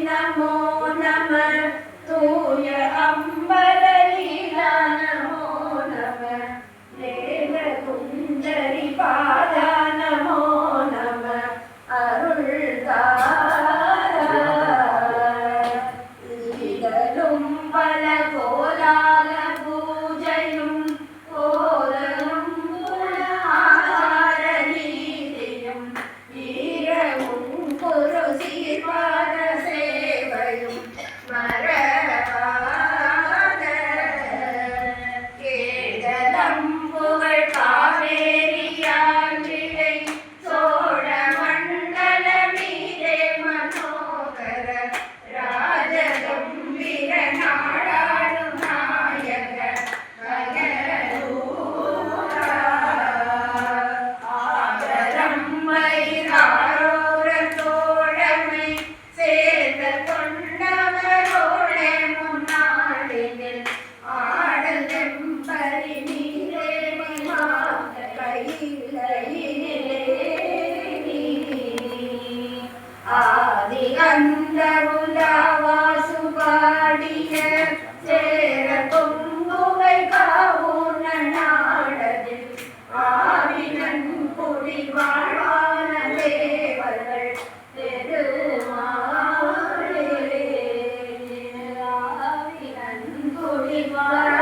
नमो नमः तूय अम्बरलीला नमो नमः लेलकुञ्जरि पादा नमो नमः अरुळ्तारा ईदलुं पल कोलाल पूजयुं कोदलुं कुल आचारनीतियुं वीरमुं कुरु सीर्वाद आदि अंदमुलावासु पाडिय சேர பொங்குவை காவுன நாடதில் ஆவினன் குடி வாழ்வான தேவர்கள் பெருமாளே ஆவினன் குடி வாழ்